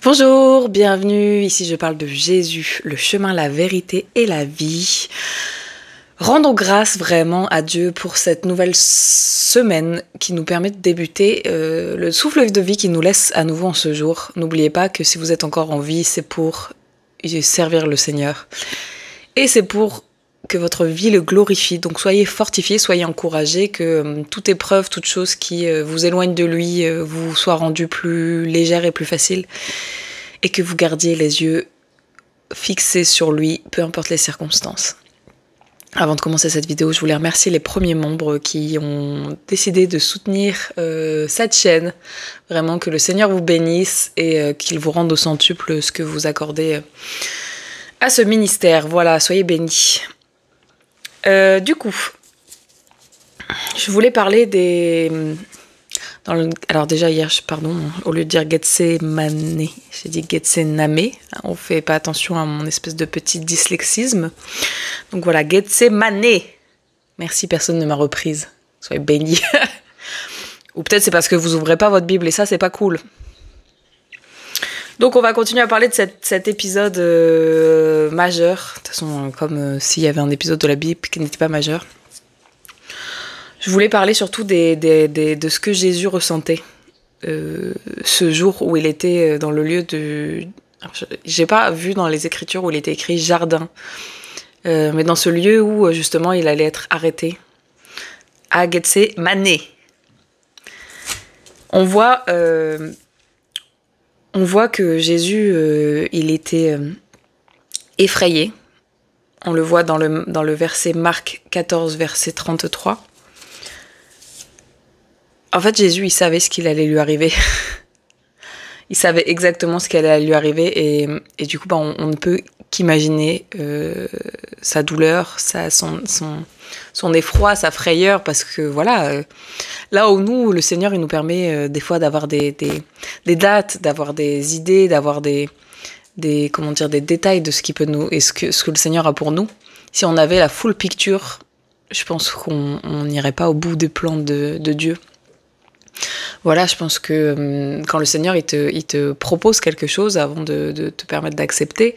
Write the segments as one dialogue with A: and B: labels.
A: Bonjour, bienvenue, ici je parle de Jésus, le chemin, la vérité et la vie. Rendons grâce vraiment à Dieu pour cette nouvelle semaine qui nous permet de débuter le souffle de vie qui nous laisse à nouveau en ce jour. N'oubliez pas que si vous êtes encore en vie, c'est pour servir le Seigneur. Et c'est pour que votre vie le glorifie. Donc soyez fortifiés, soyez encouragés, que toute épreuve, toute chose qui vous éloigne de lui vous soit rendue plus légère et plus facile. Et que vous gardiez les yeux fixés sur lui, peu importe les circonstances. Avant de commencer cette vidéo, je voulais remercier les premiers membres qui ont décidé de soutenir cette chaîne. Vraiment que le Seigneur vous bénisse et qu'il vous rende au centuple ce que vous accordez à ce ministère. Voilà, soyez bénis. Du coup, je voulais parler des... Alors déjà hier, pardon, au lieu de dire Gethsémane, j'ai dit Gethsémane. On fait pas attention à mon espèce de petit dyslexisme. Donc voilà, Gethsémane. Merci, personne ne m'a reprise. Soyez bénis. Ou peut-être c'est parce que vous ouvrez pas votre Bible et ça, c'est pas cool. Donc on va continuer à parler de cet épisode majeur. De toute façon, comme s'il y avait un épisode de la Bible qui n'était pas majeur. Je voulais parler surtout de ce que Jésus ressentait ce jour où il était dans le lieu de... J'ai pas vu dans les Écritures où il était écrit jardin, mais dans ce lieu où justement il allait être arrêté, à Gethsémane. On voit que Jésus, il était effrayé. On le voit dans le verset Marc 14, verset 33. En fait, Jésus, il savait ce qu'il allait lui arriver. Il savait exactement ce qui allait lui arriver et du coup, on ne peut qu'imaginer sa douleur, son effroi, sa frayeur, parce que voilà, là où nous, le Seigneur, il nous permet des fois d'avoir des dates, d'avoir des idées, d'avoir des détails de ce qui peut nous et ce que le Seigneur a pour nous. Si on avait la full picture, je pense qu'on n'irait pas au bout des plans de Dieu. Voilà, je pense que quand le Seigneur il te propose quelque chose avant de te permettre d'accepter,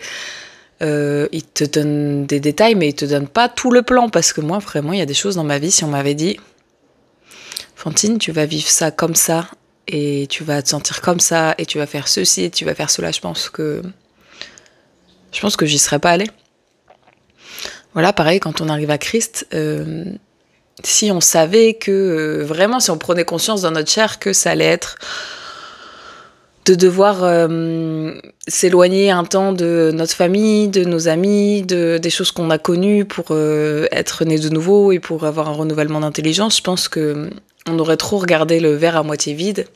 A: il te donne des détails, mais il te donne pas tout le plan, parce que moi, vraiment, il y a des choses dans ma vie, si on m'avait dit « Fantine, tu vas vivre ça comme ça, et tu vas te sentir comme ça, et tu vas faire ceci, et tu vas faire cela », je pense que j'y serais pas allée. Voilà, pareil, quand on arrive à Christ... si on savait que, vraiment, si on prenait conscience dans notre chair que ça allait être de devoir s'éloigner un temps de notre famille, de nos amis, des choses qu'on a connues pour être né de nouveau et pour avoir un renouvellement d'intelligence, je pense qu'on aurait trop regardé le verre à moitié vide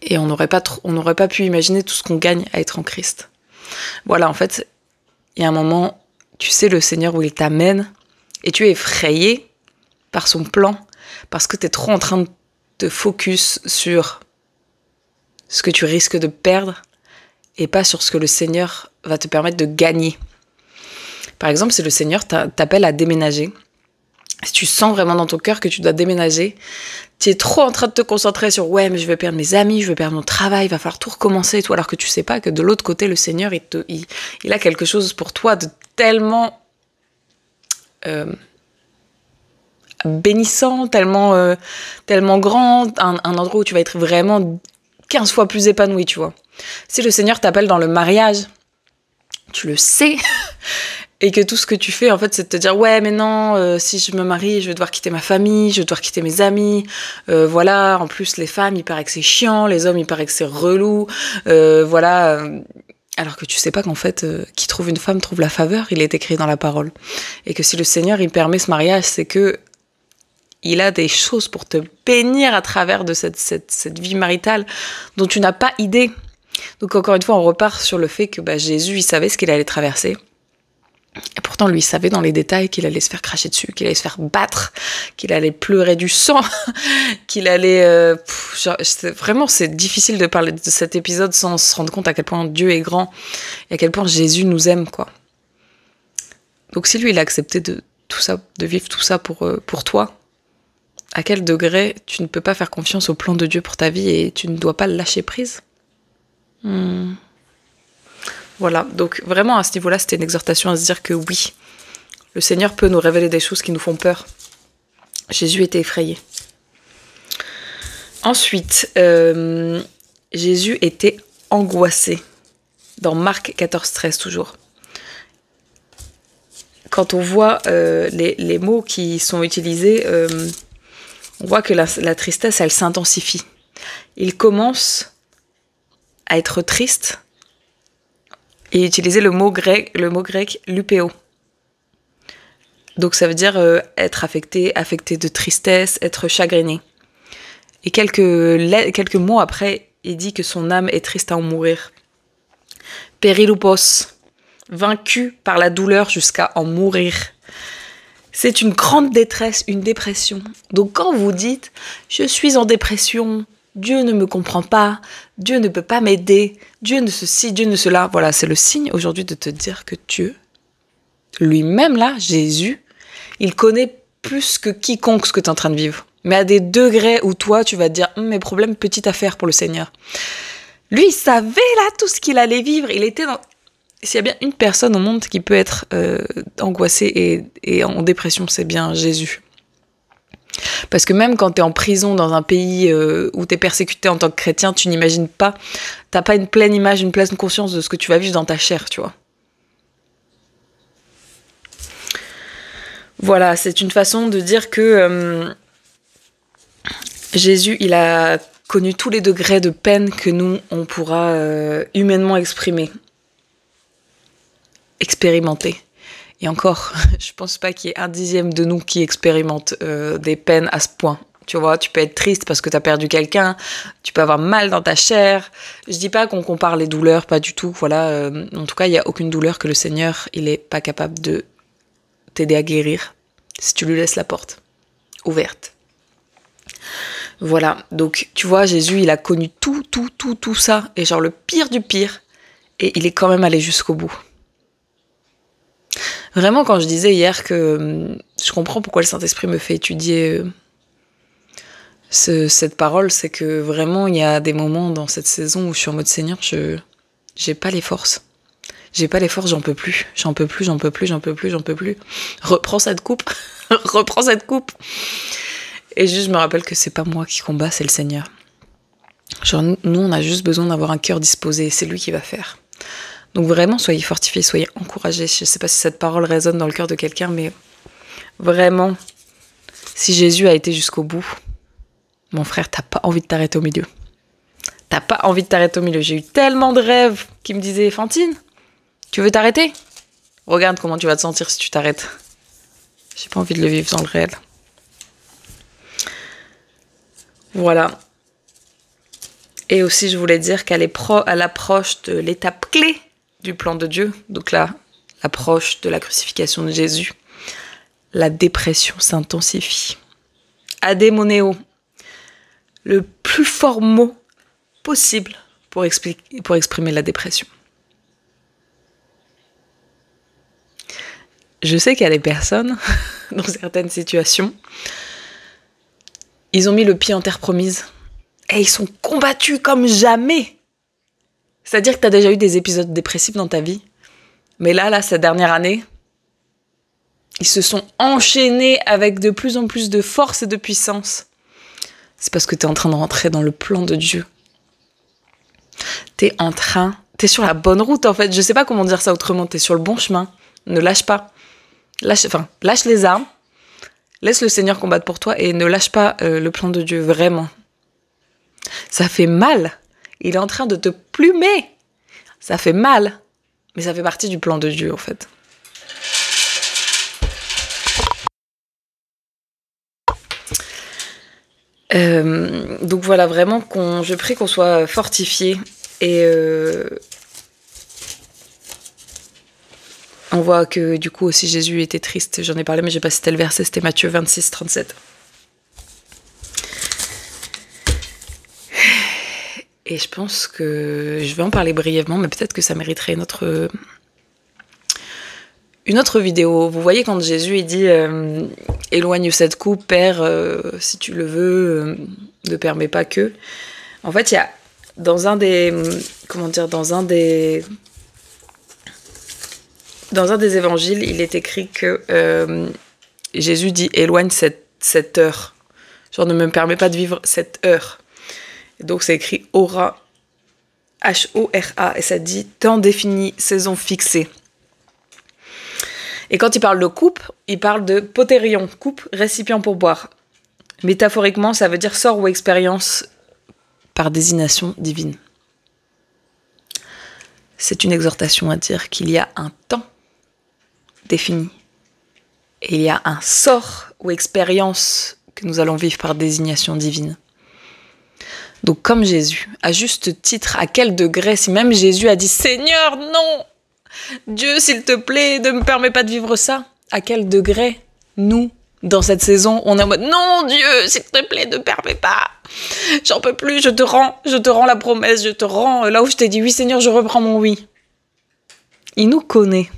A: et on n'aurait pas pu imaginer tout ce qu'on gagne à être en Christ. Voilà, en fait, il y a un moment, tu sais le Seigneur où il t'amène et tu es effrayé par son plan, parce que tu es trop en train de te focus sur ce que tu risques de perdre et pas sur ce que le Seigneur va te permettre de gagner. Par exemple, si le Seigneur t'appelle à déménager, si tu sens vraiment dans ton cœur que tu dois déménager, tu es trop en train de te concentrer sur « ouais, mais je vais perdre mes amis, je vais perdre mon travail, il va falloir tout recommencer », et tout, alors que tu sais pas que de l'autre côté, le Seigneur, il a quelque chose pour toi de tellement... bénissant, tellement grand, un endroit où tu vas être vraiment 15 fois plus épanoui, tu vois. Si le Seigneur t'appelle dans le mariage, tu le sais, et que tout ce que tu fais, en fait, c'est de te dire « ouais, mais non, si je me marie, je vais devoir quitter ma famille, je vais devoir quitter mes amis, voilà, en plus, les femmes, il paraît que c'est chiant, les hommes, il paraît que c'est relou, voilà... » Alors que tu sais pas qu'en fait, qui trouve une femme trouve la faveur, il est écrit dans la parole. Et que si le Seigneur, il permet ce mariage, c'est que il a des choses pour te bénir à travers de cette vie maritale dont tu n'as pas idée. Donc encore une fois, on repart sur le fait que Jésus, il savait ce qu'il allait traverser. Et pourtant, lui, il savait dans les détails qu'il allait se faire cracher dessus, qu'il allait se faire battre, qu'il allait pleurer du sang, qu'il allait... vraiment, c'est difficile de parler de cet épisode sans se rendre compte à quel point Dieu est grand et à quel point Jésus nous aime, quoi. Donc si lui, il a accepté de vivre tout ça pour toi, à quel degré tu ne peux pas faire confiance au plan de Dieu pour ta vie et tu ne dois pas lâcher prise? Voilà, donc vraiment à ce niveau-là, c'était une exhortation à se dire que oui, le Seigneur peut nous révéler des choses qui nous font peur. Jésus était effrayé. Ensuite, Jésus était angoissé. Dans Marc 14,13 toujours. Quand on voit les mots qui sont utilisés, on voit que la tristesse, elle s'intensifie. Il commence à être triste et utiliser le mot grec lupéo. Donc ça veut dire être affecté de tristesse, être chagriné. Et quelques mots après, il dit que son âme est triste à en mourir. Périlupos, vaincu par la douleur jusqu'à en mourir. C'est une grande détresse, une dépression. Donc quand vous dites « je suis en dépression », Dieu ne me comprend pas, Dieu ne peut pas m'aider, Dieu ne ceci, Dieu ne cela. Voilà, c'est le signe aujourd'hui de te dire que Dieu, lui-même là, Jésus, il connaît plus que quiconque ce que tu es en train de vivre. Mais à des degrés où toi, tu vas te dire mes problèmes, petite affaire pour le Seigneur. Lui, il savait là tout ce qu'il allait vivre. Il était dans... S'il y a bien une personne au monde qui peut être angoissée et en dépression, c'est bien Jésus. Parce que même quand tu es en prison dans un pays où tu es persécuté en tant que chrétien, tu n'imagines pas, t'as pas une pleine image, une pleine conscience de ce que tu vas vivre dans ta chair, tu vois. Voilà, c'est une façon de dire que Jésus, il a connu tous les degrés de peine que nous, on pourra humainement expérimenter. Et encore, je pense pas qu'il y ait un dixième de nous qui expérimente des peines à ce point. Tu vois, tu peux être triste parce que tu as perdu quelqu'un, tu peux avoir mal dans ta chair. Je dis pas qu'on compare les douleurs, pas du tout. Voilà, en tout cas, il y a aucune douleur que le Seigneur, il est pas capable de t'aider à guérir si tu lui laisses la porte ouverte. Voilà, donc tu vois, Jésus, il a connu tout ça, et genre le pire du pire, et il est quand même allé jusqu'au bout. Vraiment, quand je disais hier que je comprends pourquoi le Saint-Esprit me fait étudier cette parole, c'est que vraiment, il y a des moments dans cette saison où je suis en mode Seigneur, j'ai pas les forces. J'ai pas les forces, j'en peux plus. Reprends cette coupe. Reprends cette coupe. Et juste, je me rappelle que c'est pas moi qui combat, c'est le Seigneur. Genre, nous, on a juste besoin d'avoir un cœur disposé, c'est lui qui va faire. Donc vraiment, soyez fortifiés, soyez encouragés. Je sais pas si cette parole résonne dans le cœur de quelqu'un, mais vraiment, si Jésus a été jusqu'au bout, mon frère, t'as pas envie de t'arrêter au milieu. T'as pas envie de t'arrêter au milieu. J'ai eu tellement de rêves qui me disaient « Fantine, tu veux t'arrêter ? Regarde comment tu vas te sentir si tu t'arrêtes. » J'ai pas envie de le vivre dans le réel. Voilà. Et aussi, je voulais dire qu'à l'approche de l'étape clé du plan de Dieu, donc là, l'approche de la crucifixion de Jésus, la dépression s'intensifie. Adémonéo, le plus fort mot possible pour exprimer la dépression. Je sais qu'il y a des personnes, dans certaines situations, ils ont mis le pied en terre promise et ils sont combattus comme jamais. C'est-à-dire que tu as déjà eu des épisodes dépressifs dans ta vie, mais là, cette dernière année, ils se sont enchaînés avec de plus en plus de force et de puissance. C'est parce que tu es en train de rentrer dans le plan de Dieu. T'es sur la bonne route en fait. Je sais pas comment dire ça autrement. T'es sur le bon chemin. Ne lâche pas. Lâche les armes. Laisse le Seigneur combattre pour toi et ne lâche pas le plan de Dieu, vraiment. Ça fait mal. Il est en train de te plumer. Ça fait mal. Mais ça fait partie du plan de Dieu en fait. Donc voilà, vraiment, je prie qu'on soit fortifiés et on voit que du coup aussi Jésus était triste, j'en ai parlé mais j'ai pas cité le verset, c'était Matthieu 26, 37. Et je pense que je vais en parler brièvement, mais peut-être que ça mériterait une autre vidéo. Vous voyez quand Jésus il dit éloigne cette coupe, Père, si tu le veux, ne permets pas que. En fait, il y a dans un des comment dire, dans un des évangiles, il est écrit que Jésus dit éloigne cette heure. Genre ne me permet pas de vivre cette heure. Et donc c'est écrit Hora, H-O-R-A, et ça dit temps défini, saison fixée. Et quand il parle de coupe, il parle de potérion, coupe, récipient pour boire. Métaphoriquement, ça veut dire sort ou expérience par désignation divine. C'est une exhortation à dire qu'il y a un temps défini. Et il y a un sort ou expérience que nous allons vivre par désignation divine. Donc comme Jésus, à juste titre, à quel degré, si même Jésus a dit « Seigneur, non ! Dieu, s'il te plaît, ne me permets pas de vivre ça !» À quel degré, nous, dans cette saison, on est en mode « Non, Dieu, s'il te plaît, ne permets pas ! J'en peux plus, je te rends la promesse, je te rends là où je t'ai dit « Oui, Seigneur, je reprends mon oui !» Il nous connaît.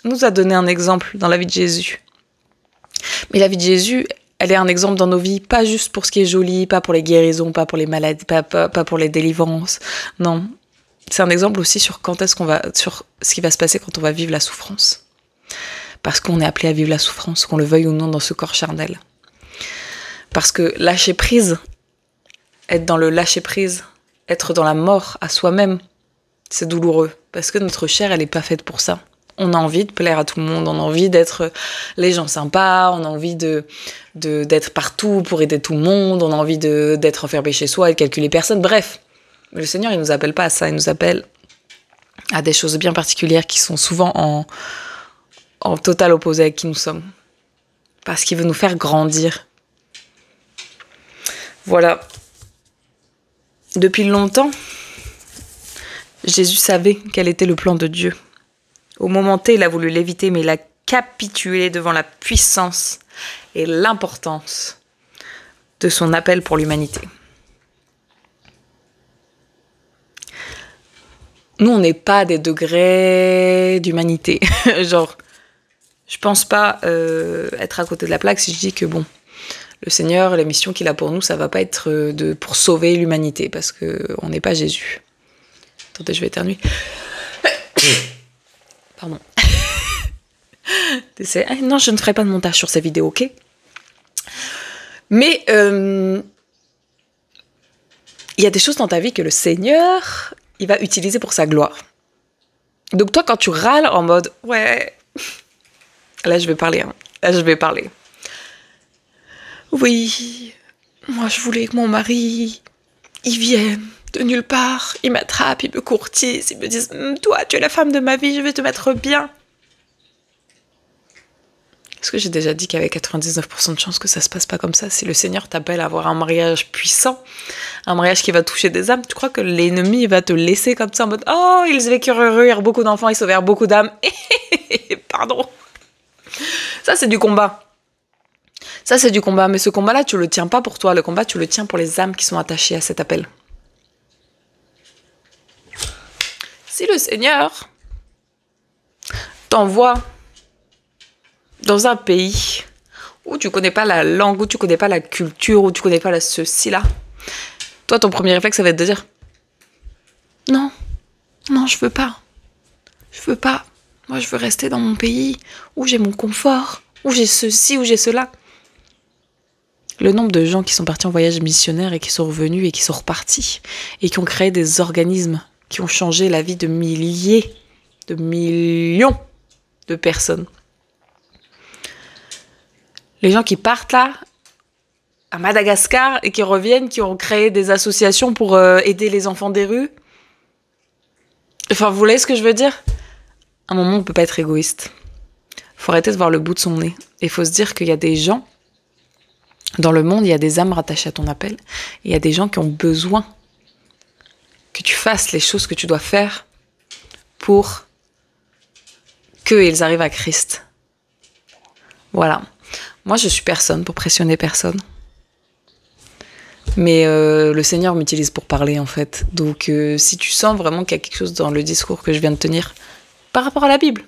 A: Il nous a donné un exemple dans la vie de Jésus. Mais la vie de Jésus, elle est un exemple dans nos vies, pas juste pour ce qui est joli, pas pour les guérisons, pas pour les maladies, pas pour les délivrances. Non, c'est un exemple aussi sur sur ce qui va se passer quand on va vivre la souffrance. Parce qu'on est appelé à vivre la souffrance, qu'on le veuille ou non dans ce corps charnel. Parce que lâcher prise, être dans le lâcher prise, être dans la mort à soi-même, c'est douloureux. Parce que notre chair, elle n'est pas faite pour ça. On a envie de plaire à tout le monde, on a envie d'être les gens sympas, on a envie d'être partout pour aider tout le monde, on a envie d'être enfermé chez soi et de calculer personne. Bref, le Seigneur, il nous appelle pas à ça, il nous appelle à des choses bien particulières qui sont souvent en total opposé avec qui nous sommes. Parce qu'il veut nous faire grandir. Voilà. Depuis longtemps, Jésus savait quel était le plan de Dieu. Au moment T, il a voulu l'éviter, mais il a capitulé devant la puissance et l'importance de son appel pour l'humanité. Nous, on n'est pas à des degrés d'humanité. Genre, je pense pas être à côté de la plaque si je dis que bon, le Seigneur, la mission qu'il a pour nous, ça va pas être pour sauver l'humanité, parce qu'on n'est pas Jésus. Attendez, je vais éternuer. Pardon. Non, je ne ferai pas de montage sur ces vidéos, ok? Mais il y a des choses dans ta vie que le Seigneur, il va utiliser pour sa gloire. Donc toi, quand tu râles en mode « Ouais, là je vais parler, hein. Là je vais parler. Oui, moi je voulais que mon mari, il vienne de nulle part, il m'attrape, il me courtise, il me dit « Toi, tu es la femme de ma vie, je vais te mettre bien. » Est-ce que j'ai déjà dit qu'il y avait 99% de chances que ça se passe pas comme ça? Si le Seigneur t'appelle à avoir un mariage puissant, un mariage qui va toucher des âmes, tu crois que l'ennemi va te laisser comme ça en mode « Oh, ils vécurent heureux, il y a beaucoup d'enfants, ils sauvèrent beaucoup d'âmes. » Pardon. Ça, c'est du combat. Ça, c'est du combat. Mais ce combat-là, tu le tiens pas pour toi. Le combat, tu le tiens pour les âmes qui sont attachées à cet appel. Si le Seigneur t'envoie dans un pays où tu connais pas la langue, où tu connais pas la culture, où tu connais pas ceci-là, toi, ton premier réflexe, ça va être de dire « Non, non, je veux pas. Je veux pas. Moi, je veux rester dans mon pays où j'ai mon confort, où j'ai ceci, où j'ai cela. » Le nombre de gens qui sont partis en voyage missionnaire et qui sont revenus et qui sont repartis et qui ont créé des organismes qui ont changé la vie de milliers, de millions de personnes. Les gens qui partent là, à Madagascar, et qui reviennent, qui ont créé des associations pour aider les enfants des rues. Enfin, vous voyez ce que je veux dire? À un moment, on ne peut pas être égoïste. Il faut arrêter de voir le bout de son nez. Et il faut se dire qu'il y a des gens, dans le monde, il y a des âmes rattachées à ton appel. Et il y a des gens qui ont besoin que tu fasses les choses que tu dois faire pour qu'ils arrivent à Christ. Voilà. Moi, je suis personne pour pressionner personne. Mais le Seigneur m'utilise pour parler, en fait. Donc, si tu sens vraiment qu'il y a quelque chose dans le discours que je viens de tenir par rapport à la Bible.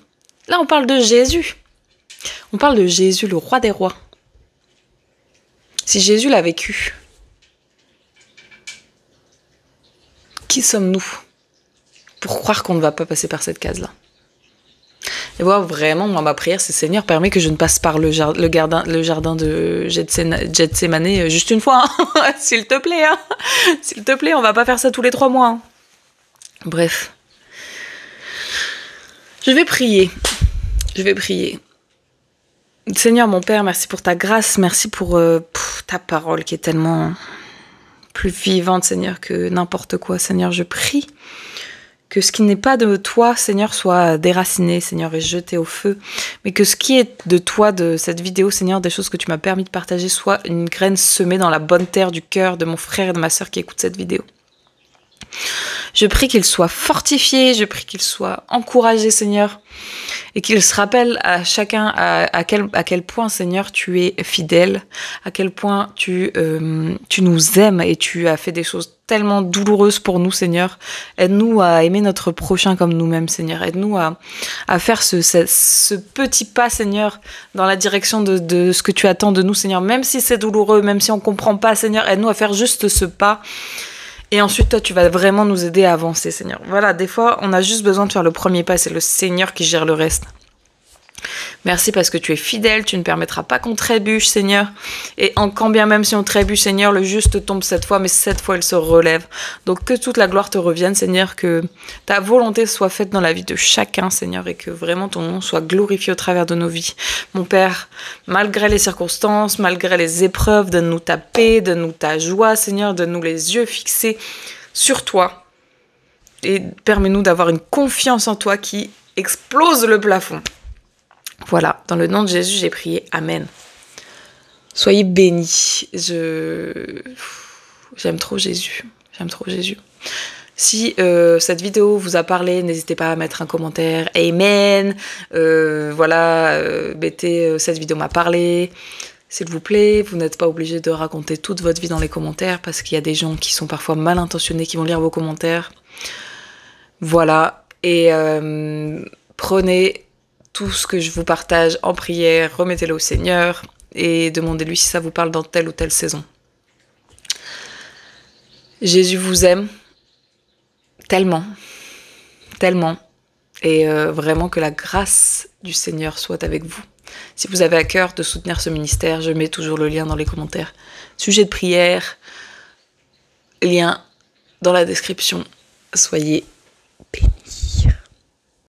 A: Là, on parle de Jésus. On parle de Jésus, le roi des rois. Si Jésus l'a vécu, qui sommes-nous pour croire qu'on ne va pas passer par cette case-là. Et voilà, vraiment, moi, ma prière, c'est Seigneur, permets que je ne passe par le jardin de Gethsémané juste une fois, hein. S'il te plaît, hein. S'il te plaît, on va pas faire ça tous les 3 mois. Hein. Bref. Je vais prier. Seigneur, mon Père, merci pour ta grâce, merci pour ta parole qui est tellement plus vivante, Seigneur, que n'importe quoi. Seigneur, je prie que ce qui n'est pas de toi, Seigneur, soit déraciné, Seigneur, et jeté au feu. Mais que ce qui est de toi, de cette vidéo, Seigneur, des choses que tu m'as permis de partager, soit une graine semée dans la bonne terre du cœur de mon frère et de ma sœur qui écoutent cette vidéo. Je prie qu'il soit fortifié, je prie qu'il soit encouragé, Seigneur, et qu'il se rappelle à chacun à quel point, Seigneur, tu es fidèle, à quel point tu nous aimes et tu as fait des choses tellement douloureuses pour nous, Seigneur. Aide-nous à aimer notre prochain comme nous-mêmes, Seigneur. Aide-nous à faire ce petit pas, Seigneur, dans la direction de ce que tu attends de nous, Seigneur. Même si c'est douloureux, même si on comprend pas, Seigneur, aide-nous à faire juste ce pas. Et ensuite, toi, tu vas vraiment nous aider à avancer, Seigneur. Voilà, des fois, on a juste besoin de faire le premier pas. C'est le Seigneur qui gère le reste. Merci parce que tu es fidèle. Tu ne permettras pas qu'on trébuche, Seigneur. Et quand bien même si on trébuche, Seigneur, le juste tombe 7 fois, mais 7 fois, il se relève. Donc, que toute la gloire te revienne, Seigneur. Que ta volonté soit faite dans la vie de chacun, Seigneur. Et que vraiment ton nom soit glorifié au travers de nos vies. Mon Père, malgré les circonstances, malgré les épreuves, donne-nous ta paix, donne-nous ta joie, Seigneur. Donne-nous les yeux fixés sur toi. Et permets-nous d'avoir une confiance en toi qui explose le plafond. Voilà, dans le nom de Jésus, j'ai prié. Amen. Soyez bénis. J'aime trop Jésus. J'aime trop Jésus. Si cette vidéo vous a parlé, n'hésitez pas à mettre un commentaire. Amen. Mettez cette vidéo m'a parlé. S'il vous plaît, vous n'êtes pas obligé de raconter toute votre vie dans les commentaires parce qu'il y a des gens qui sont parfois mal intentionnés qui vont lire vos commentaires. Voilà. Et prenez tout ce que je vous partage en prière, remettez-le au Seigneur et demandez-lui si ça vous parle dans telle ou telle saison. Jésus vous aime tellement, tellement, et vraiment que la grâce du Seigneur soit avec vous. Si vous avez à cœur de soutenir ce ministère, je mets toujours le lien dans les commentaires. Sujet de prière, lien dans la description. Soyez bénis.